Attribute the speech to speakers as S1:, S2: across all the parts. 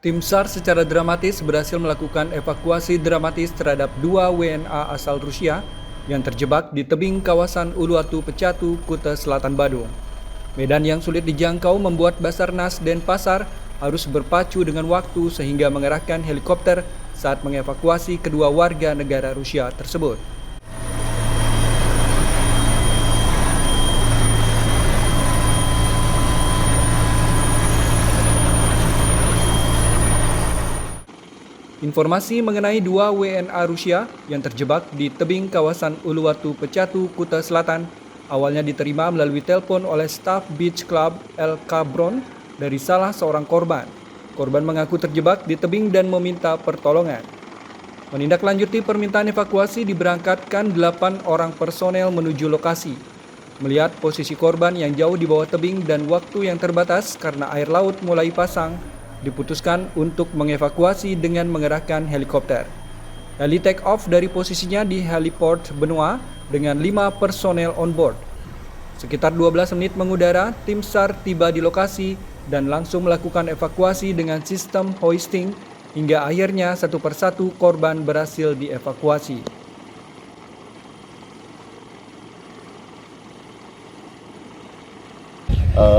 S1: Tim SAR secara dramatis berhasil melakukan evakuasi dramatis terhadap 2 WNA asal Rusia yang terjebak di tebing kawasan Uluwatu Pecatu, Kuta Selatan, Badung. Medan yang sulit dijangkau membuat Basarnas Denpasar harus berpacu dengan waktu sehingga mengerahkan helikopter saat mengevakuasi kedua warga negara Rusia tersebut. Informasi mengenai 2 WNA Rusia yang terjebak di tebing kawasan Uluwatu Pecatu, Kuta Selatan awalnya diterima melalui telepon oleh staf Beach Club El Cabron dari salah seorang korban. Korban mengaku terjebak di tebing dan meminta pertolongan. Menindaklanjuti permintaan evakuasi, diberangkatkan 8 orang personel menuju lokasi. Melihat posisi korban yang jauh di bawah tebing dan waktu yang terbatas karena air laut mulai pasang, diputuskan untuk mengevakuasi dengan mengerahkan helikopter. Heli take off dari posisinya di heliport Benoa dengan 5 personel on board. Sekitar 12 menit mengudara, tim SAR tiba di lokasi dan langsung melakukan evakuasi dengan sistem hoisting hingga akhirnya satu persatu korban berhasil dievakuasi.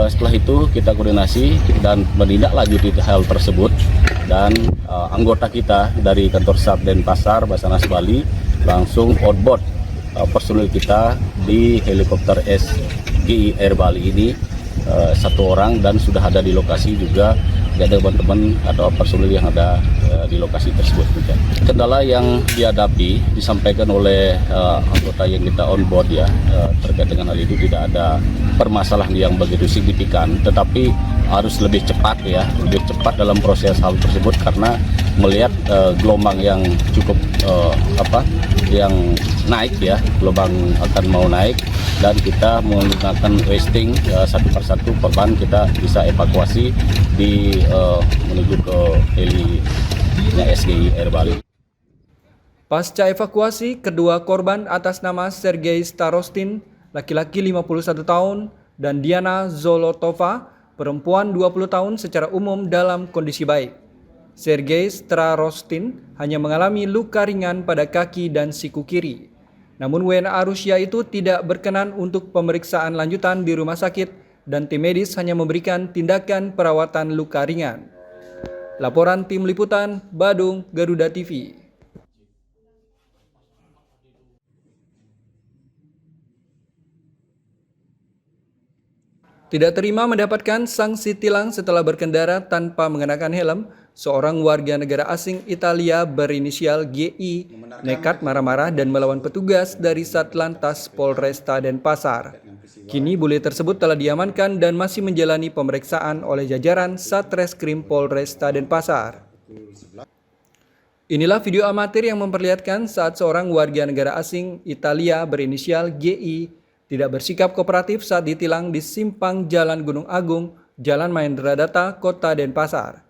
S2: Setelah itu kita koordinasi dan menindaklanjuti hal tersebut, dan anggota kita dari kantor SAR Denpasar Basarnas Bali langsung on board personil kita di helikopter SGI Air Bali ini, 1 orang, dan sudah ada di lokasi juga ada teman-teman atau personil yang ada di lokasi tersebut. Kendala yang dihadapi disampaikan oleh anggota yang kita on board ya, terkait dengan hal itu tidak ada permasalahan yang begitu signifikan, tetapi harus lebih cepat ya, lebih cepat dalam proses hal tersebut karena melihat gelombang yang cukup yang naik ya, gelombang akan mau naik dan kita menggunakan wasting satu persatu korban kita bisa evakuasi di menuju ke heli-nya SGI Air Bali.
S1: Pasca evakuasi, kedua korban atas nama Sergei Starostin, laki-laki 51 tahun, dan Diana Zolotova, perempuan 20 tahun secara umum dalam kondisi baik. Sergei Starostin hanya mengalami luka ringan pada kaki dan siku kiri. Namun WNA Rusia itu tidak berkenan untuk pemeriksaan lanjutan di rumah sakit dan tim medis hanya memberikan tindakan perawatan luka ringan. Laporan tim liputan Badung, Garuda TV. Tidak terima mendapatkan sanksi tilang setelah berkendara tanpa mengenakan helm, seorang warga negara asing Italia berinisial GI nekat marah-marah dan melawan petugas dari Satlantas Polresta Denpasar. Kini bule tersebut telah diamankan dan masih menjalani pemeriksaan oleh jajaran Satreskrim Polresta Denpasar. Inilah video amatir yang memperlihatkan saat seorang warga negara asing Italia berinisial GI tidak bersikap kooperatif saat ditilang di simpang Jalan Gunung Agung, Jalan Mahendra-Data, Kota Denpasar.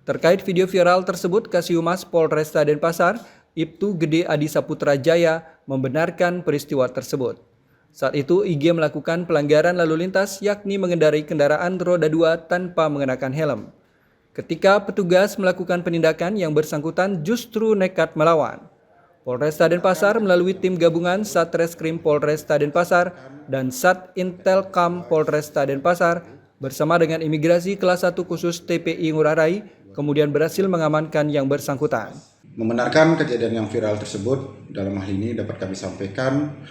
S1: Terkait video viral tersebut, Kasihumas Polresta Denpasar, Ibtu Gede Adi Saputra Jaya, membenarkan peristiwa tersebut. Saat itu, IG melakukan pelanggaran lalu lintas, yakni mengendarai kendaraan roda 2 tanpa mengenakan helm. Ketika petugas melakukan penindakan, yang bersangkutan justru nekat melawan. Polresta Denpasar melalui tim gabungan Satreskrim Polresta Denpasar dan Sat Intelkam Polresta Denpasar bersama dengan imigrasi kelas 1 khusus TPI Ngurah Rai kemudian berhasil mengamankan yang bersangkutan.
S3: Membenarkan kejadian yang viral tersebut, dalam hal ini dapat kami sampaikan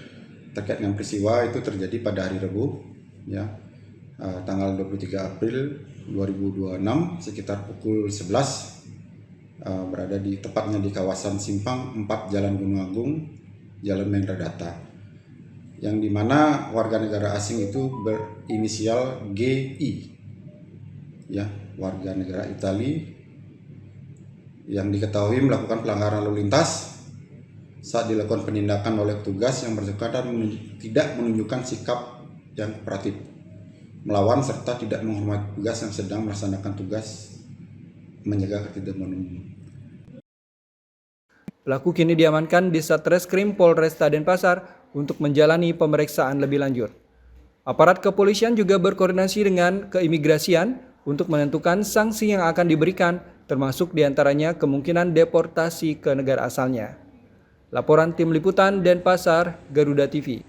S3: terkait dengan peristiwa itu terjadi pada hari Rabu, ya, tanggal 23 April 2026 sekitar pukul 11. Berada tepatnya di kawasan Simpang 4 Jalan Gunung Agung, Jalan Mendradata, yang dimana warga negara asing itu berinisial GI, ya, warga negara Italia, yang diketahui melakukan pelanggaran lalu lintas saat dilakukan penindakan oleh petugas yang bersangkutan tidak menunjukkan sikap yang kooperatif, melawan serta tidak menghormati petugas yang sedang melaksanakan tugas menjaga ketertiban umum.
S1: Pelaku kini diamankan di Satreskrim Polresta Denpasar untuk menjalani pemeriksaan lebih lanjut. Aparat kepolisian juga berkoordinasi dengan keimigrasian untuk menentukan sanksi yang akan diberikan, termasuk diantaranya kemungkinan deportasi ke negara asalnya. Laporan Tim Liputan Denpasar, Garuda TV.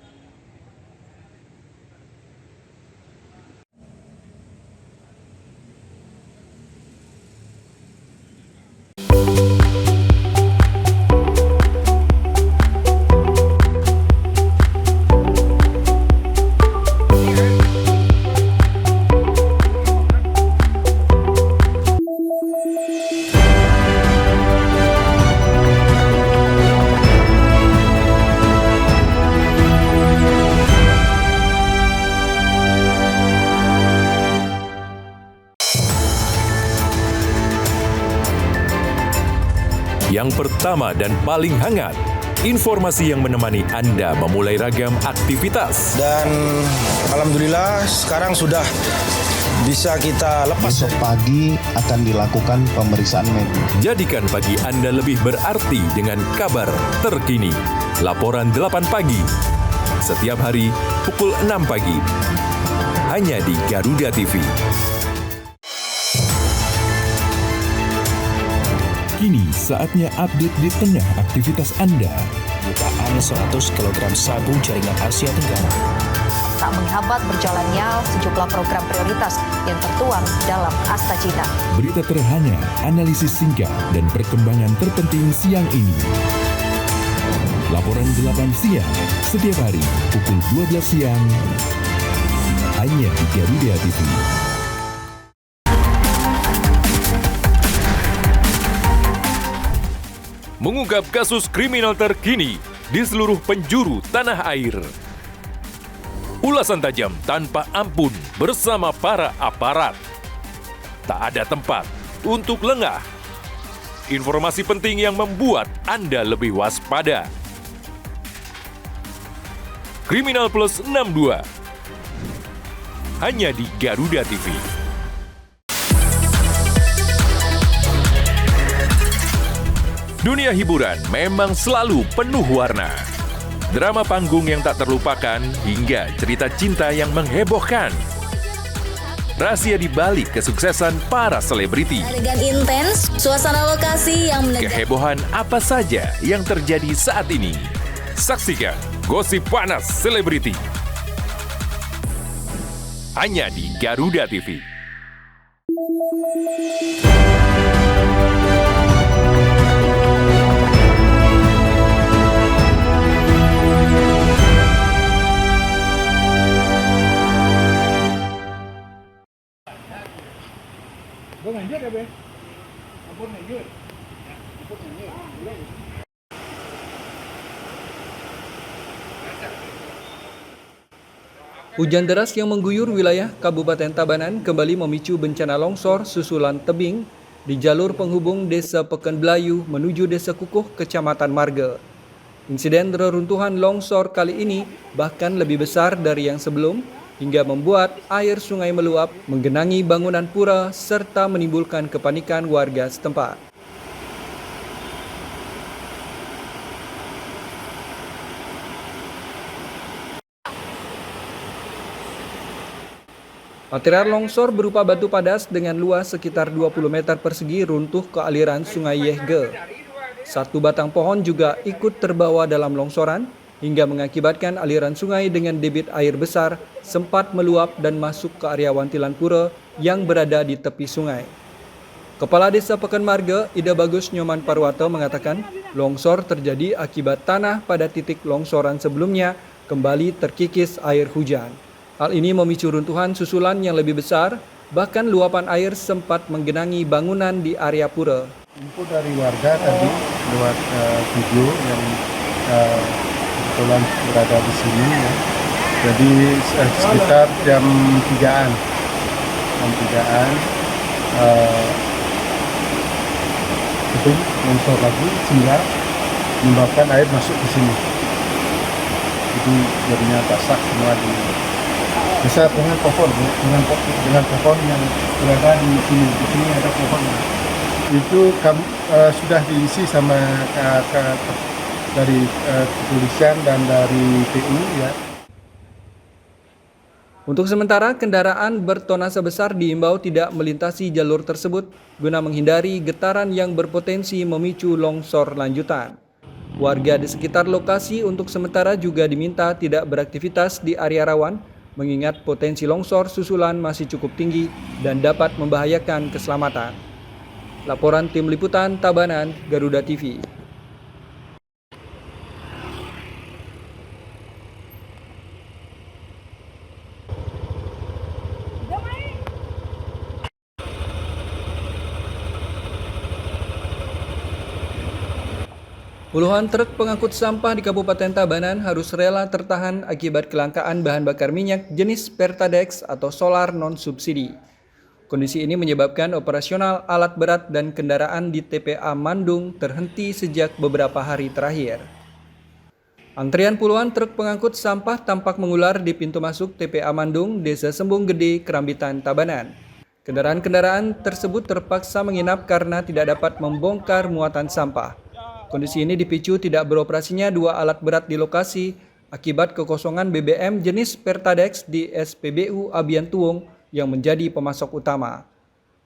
S4: Yang pertama dan paling hangat, informasi yang menemani Anda memulai ragam aktivitas.
S5: Dan alhamdulillah sekarang sudah bisa kita lepas.
S6: Besok pagi akan dilakukan pemeriksaan medis.
S4: Jadikan pagi Anda lebih berarti dengan kabar terkini. Laporan 8 pagi. Setiap hari pukul 6 pagi. Hanya di Garuda TV. Kini saatnya update di tengah aktivitas Anda.
S7: Jutaan 100 kg sabu jaringan Asia Tenggara.
S8: Tak menghambat berjalannya sejumlah program prioritas yang tertuang dalam Asta Cita.
S4: Berita terhangat, analisis singkat, dan perkembangan terpenting siang ini. Laporan 8 siang, setiap hari pukul 12 siang, hanya di Garuda TV. Mengungkap kasus kriminal terkini di seluruh penjuru tanah air. Ulasan tajam tanpa ampun bersama para aparat. Tak ada tempat untuk lengah. Informasi penting yang membuat Anda lebih waspada. Kriminal Plus 62. Hanya di Garuda TV. Dunia hiburan memang selalu penuh warna. Drama panggung yang tak terlupakan hingga cerita cinta yang menghebohkan. Rahasia di balik kesuksesan para selebriti.
S9: Adegan intens, suasana lokasi yang menegangkan.
S4: Kehebohan apa saja yang terjadi saat ini. Saksikan Gosip Panas Selebriti. Hanya di Garuda TV.
S1: Hujan deras yang mengguyur wilayah Kabupaten Tabanan kembali memicu bencana longsor susulan tebing di jalur penghubung Desa Pekanbelayu menuju Desa Kukuh, Kecamatan Marga. Insiden reruntuhan longsor kali ini bahkan lebih besar dari yang sebelum, hingga membuat air sungai meluap menggenangi bangunan pura serta menimbulkan kepanikan warga setempat. Material longsor berupa batu padas dengan luas sekitar 20 meter persegi runtuh ke aliran sungai Yehge. Satu batang pohon juga ikut terbawa dalam longsoran hingga mengakibatkan aliran sungai dengan debit air besar sempat meluap dan masuk ke area Wantilan Pura yang berada di tepi sungai. Kepala Desa Pekanmarga, Ida Bagus Nyoman Parwato mengatakan longsor terjadi akibat tanah pada titik longsoran sebelumnya kembali terkikis air hujan. Hal ini memicu runtuhan susulan yang lebih besar, bahkan luapan air sempat menggenangi bangunan di area pura.
S10: Info dari warga tadi lewat video yang kebetulan berada di sini ya. Jadi sekitar jam 3-an itu longsor lagi sehingga menyebabkan air masuk ke sini. Jadi jadinya basah semua di desa dengan pohon yang berada di sini. Di sini ada pohon. Itu sudah diisi sama dari kepolisian dan dari PU ya.
S1: Untuk sementara, kendaraan bertonase besar diimbau tidak melintasi jalur tersebut guna menghindari getaran yang berpotensi memicu longsor lanjutan. Warga di sekitar lokasi untuk sementara juga diminta tidak beraktivitas di area rawan, mengingat potensi longsor susulan masih cukup tinggi dan dapat membahayakan keselamatan. Laporan Tim Liputan Tabanan, Garuda TV. Puluhan truk pengangkut sampah di Kabupaten Tabanan harus rela tertahan akibat kelangkaan bahan bakar minyak jenis Pertadex atau solar non-subsidi. Kondisi ini menyebabkan operasional alat berat dan kendaraan di TPA Mandung terhenti sejak beberapa hari terakhir. Antrian puluhan truk pengangkut sampah tampak mengular di pintu masuk TPA Mandung, Desa Sembung Gede, Kerambitan, Tabanan. Kendaraan-kendaraan tersebut terpaksa menginap karena tidak dapat membongkar muatan sampah. Kondisi ini dipicu tidak beroperasinya dua alat berat di lokasi akibat kekosongan BBM jenis Pertadex di SPBU Abian Tuwung yang menjadi pemasok utama.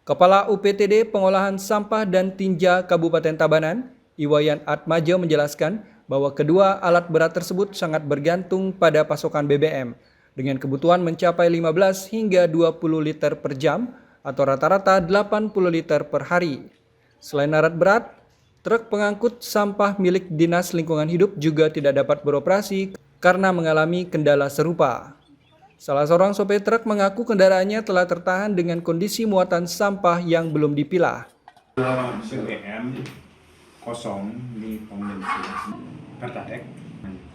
S1: Kepala UPTD Pengolahan Sampah dan Tinja Kabupaten Tabanan, Iwayan Atmaja menjelaskan bahwa kedua alat berat tersebut sangat bergantung pada pasokan BBM dengan kebutuhan mencapai 15 hingga 20 liter per jam atau rata-rata 80 liter per hari. Selain alat berat, truk pengangkut sampah milik Dinas Lingkungan Hidup juga tidak dapat beroperasi karena mengalami kendala serupa. Salah seorang sopir truk mengaku kendaraannya telah tertahan dengan kondisi muatan sampah yang belum dipilah.
S11: BBM kosong di pom bensin Pertadex,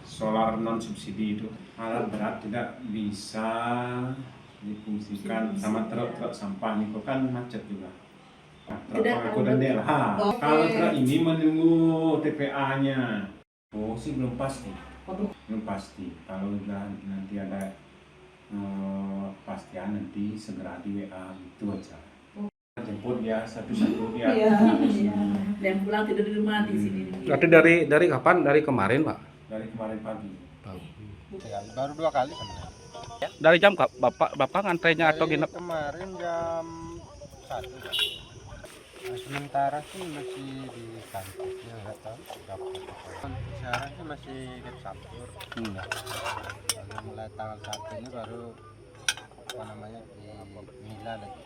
S11: solar non subsidi itu alat berat tidak bisa difungsikan sama truk sampah itu kan macet juga. Aku dan DLH. Kalau truk ini menunggu TPA-nya. Oh sih belum pasti. Belum pasti. Kalau nanti ada pastian nanti segera di WA itu aja. Jemput dia satu-satu dia.
S12: Dan pulang tidur di rumah di sini.
S5: Berarti dari kapan? Dari kemarin, Pak?
S11: Dari kemarin pagi.
S10: Baru 2 kali kan.
S5: Dari jam Bapak ngantrenya atau gimana?
S10: Kemarin jam 1. Nah, sementara sih masih di kampusnya, nggak tahu berapa. Sekarang sih masih di campur. Lalu mulai tanggal 1 ini baru di Mila lagi.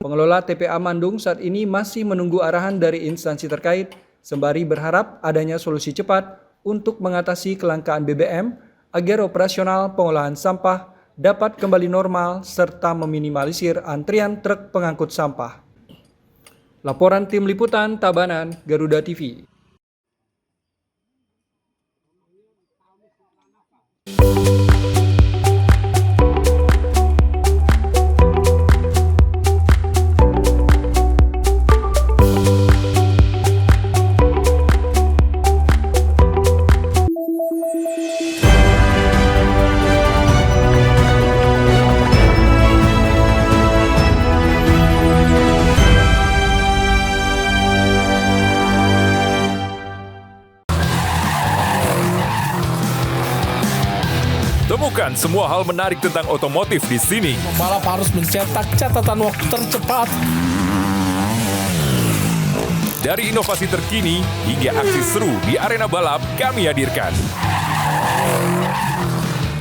S1: Pengelola TPA Mandung saat ini masih menunggu arahan dari instansi terkait, sembari berharap adanya solusi cepat untuk mengatasi kelangkaan BBM agar operasional pengolahan sampah dapat kembali normal serta meminimalisir antrian truk pengangkut sampah. Laporan Tim Liputan Tabanan, Garuda TV.
S4: Temukan semua hal menarik tentang otomotif di sini.
S13: Pembalap harus mencetak catatan waktu tercepat.
S4: Dari inovasi terkini hingga aksi seru di arena balap kami hadirkan.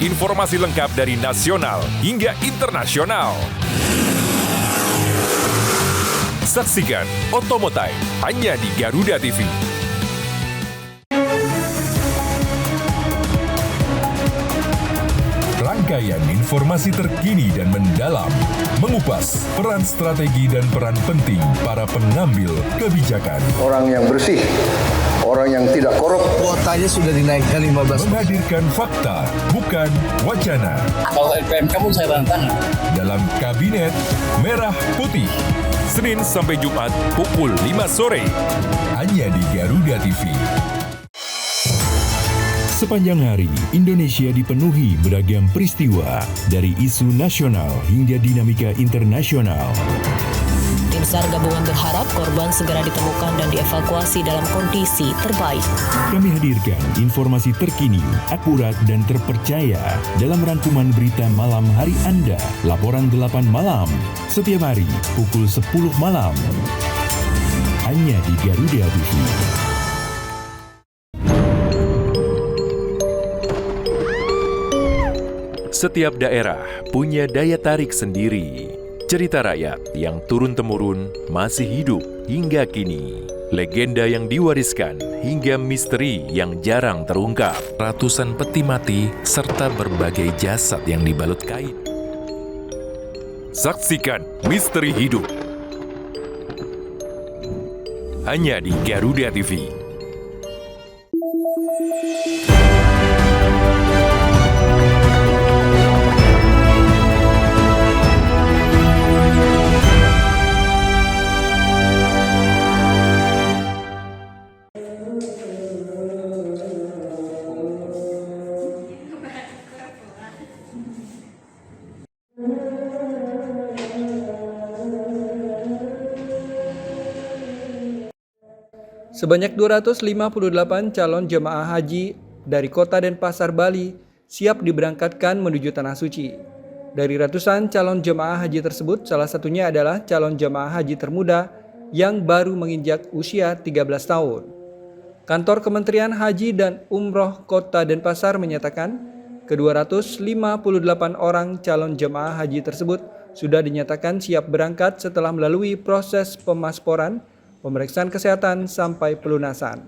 S4: Informasi lengkap dari nasional hingga internasional. Saksikan Otomotive hanya di Garuda TV. Rangkaian informasi terkini dan mendalam, mengupas peran strategi dan peran penting para pengambil kebijakan.
S13: Orang yang bersih, orang yang tidak korup.
S6: Kuotanya sudah dinaikkan 15%.
S4: Menghadirkan fakta, bukan wacana.
S5: Kalau LPM kamu saya tangan.
S4: Dalam Kabinet Merah Putih, Senin sampai Jumat pukul 5 sore. Hanya di Garuda TV. Sepanjang hari, Indonesia dipenuhi beragam peristiwa, dari isu nasional hingga dinamika internasional.
S14: Tim SAR gabungan berharap korban segera ditemukan dan dievakuasi dalam kondisi terbaik.
S4: Kami hadirkan informasi terkini, akurat dan terpercaya dalam rangkuman berita malam hari Anda. Laporan 8 malam, setiap hari pukul 10 malam. Hanya di Garuda TV. Setiap daerah punya daya tarik sendiri. Cerita rakyat yang turun-temurun masih hidup hingga kini. Legenda yang diwariskan hingga misteri yang jarang terungkap. Ratusan peti mati serta berbagai jasad yang dibalut kain. Saksikan misteri hidup. Hanya di Garuda TV.
S1: Sebanyak 258 calon jemaah haji dari Kota Denpasar, Bali siap diberangkatkan menuju Tanah Suci. Dari ratusan calon jemaah haji tersebut, salah satunya adalah calon jemaah haji termuda yang baru menginjak usia 13 tahun. Kantor Kementerian Haji dan Umroh Kota Denpasar menyatakan ke-258 orang calon jemaah haji tersebut sudah dinyatakan siap berangkat setelah melalui proses pemasporan, pemeriksaan kesehatan sampai pelunasan.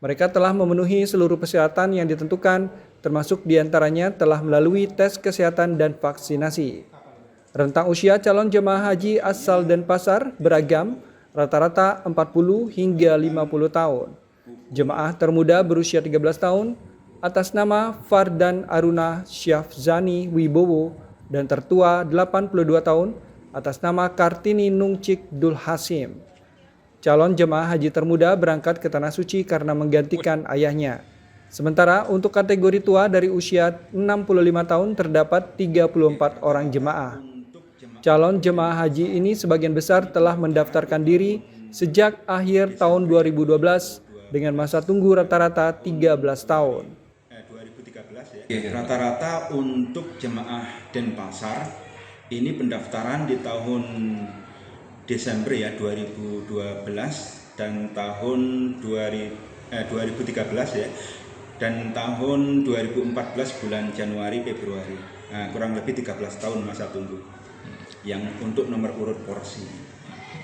S1: Mereka telah memenuhi seluruh persyaratan yang ditentukan, termasuk diantaranya telah melalui tes kesehatan dan vaksinasi. Rentang usia calon jemaah haji asal Denpasar beragam, rata-rata 40 hingga 50 tahun. Jemaah termuda berusia 13 tahun atas nama Fardan Aruna Syafzani Wibowo dan tertua 82 tahun atas nama Kartini Nungcik Dul Hasim. Calon jemaah haji termuda berangkat ke Tanah Suci karena menggantikan ayahnya. Sementara untuk kategori tua dari usia 65 tahun terdapat 34 orang jemaah. Calon jemaah haji ini sebagian besar telah mendaftarkan diri sejak akhir tahun 2012 dengan masa tunggu rata-rata 13 tahun.
S15: Rata-rata untuk jemaah Denpasar ini pendaftaran di tahun Desember ya 2012 dan tahun 2013 ya, dan tahun 2014 bulan Januari Februari. Nah, kurang lebih 13 tahun masa tunggu yang untuk nomor urut porsi.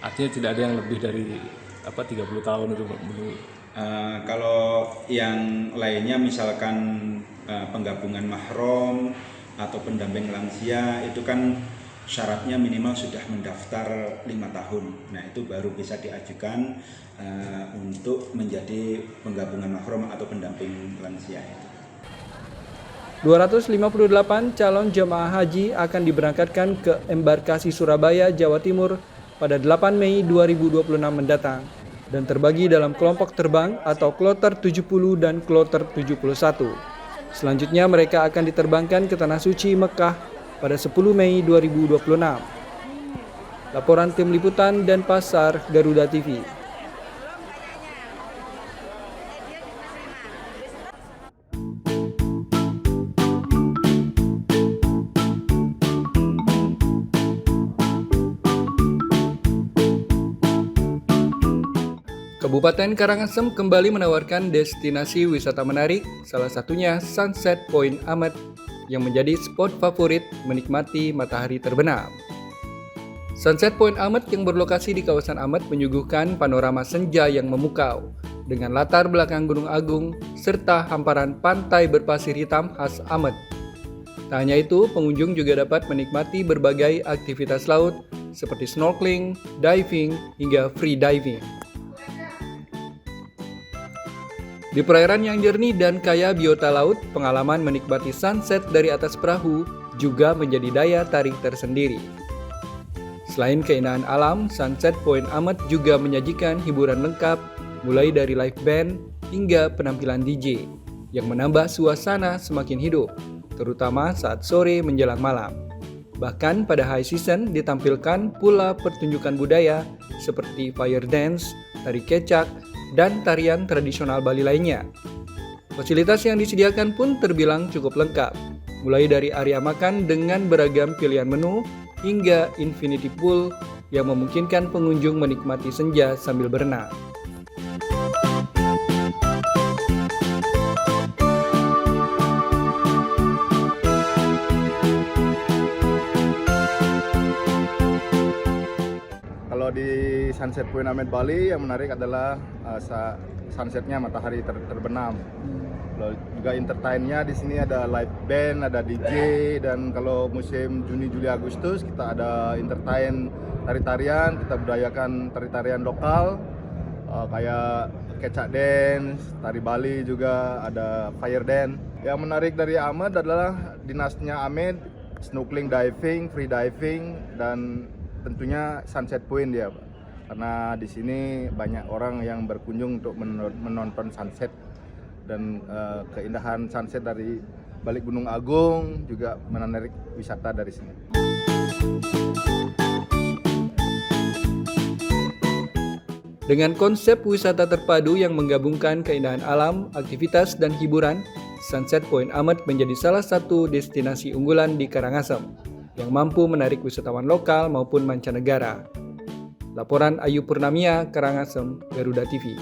S16: Artinya tidak ada yang lebih dari 30 tahun itu
S15: kalau yang lainnya misalkan penggabungan mahram atau pendamping lansia itu kan syaratnya minimal sudah mendaftar 5 tahun. Nah, itu baru bisa diajukan untuk menjadi penggabungan mahram atau pendamping lansia itu.
S1: 258 calon jemaah haji akan diberangkatkan ke embarkasi Surabaya, Jawa Timur pada 8 Mei 2026 mendatang dan terbagi dalam kelompok terbang atau kloter 70 dan kloter 71. Selanjutnya mereka akan diterbangkan ke Tanah Suci Mekah pada 10 Mei 2026. Laporan tim liputan Denpasar, Garuda TV. Kabupaten Karangasem kembali menawarkan destinasi wisata menarik, salah satunya Sunset Point Amet yang menjadi spot favorit menikmati matahari terbenam. Sunset Point Amet yang berlokasi di kawasan Amet menyuguhkan panorama senja yang memukau dengan latar belakang Gunung Agung serta hamparan pantai berpasir hitam khas Amet. Tak hanya itu, pengunjung juga dapat menikmati berbagai aktivitas laut seperti snorkeling, diving, hingga free diving. Di perairan yang jernih dan kaya biota laut, pengalaman menikmati sunset dari atas perahu juga menjadi daya tarik tersendiri. Selain keindahan alam, Sunset Point Amet juga menyajikan hiburan lengkap, mulai dari live band hingga penampilan DJ, yang menambah suasana semakin hidup, terutama saat sore menjelang malam. Bahkan pada high season ditampilkan pula pertunjukan budaya seperti fire dance, tari kecak, dan tarian tradisional Bali lainnya. Fasilitas yang disediakan pun terbilang cukup lengkap, mulai dari area makan dengan beragam pilihan menu hingga infinity pool yang memungkinkan pengunjung menikmati senja sambil berenang.
S10: Kalau di Sunset Point Amet Bali yang menarik adalah sunsetnya matahari terbenam. Lalu juga entertainnya di sini ada live band, ada DJ, dan kalau musim Juni, Juli, Agustus kita ada entertain tari-tarian, kita budayakan tari-tarian lokal kayak kecak dance, tari Bali juga ada fire dance. Yang menarik dari Amet adalah dinasnya Amet, snorkeling, diving, free diving, dan tentunya Sunset Point dia, Pak. Karena di sini banyak orang yang berkunjung untuk menonton sunset, dan keindahan sunset dari balik Gunung Agung juga menarik wisata dari sini.
S1: Dengan konsep wisata terpadu yang menggabungkan keindahan alam, aktivitas, dan hiburan, Sunset Point Amet menjadi salah satu destinasi unggulan di Karangasem yang mampu menarik wisatawan lokal maupun mancanegara. Laporan Ayu Purnamia, Karangasem, Garuda TV.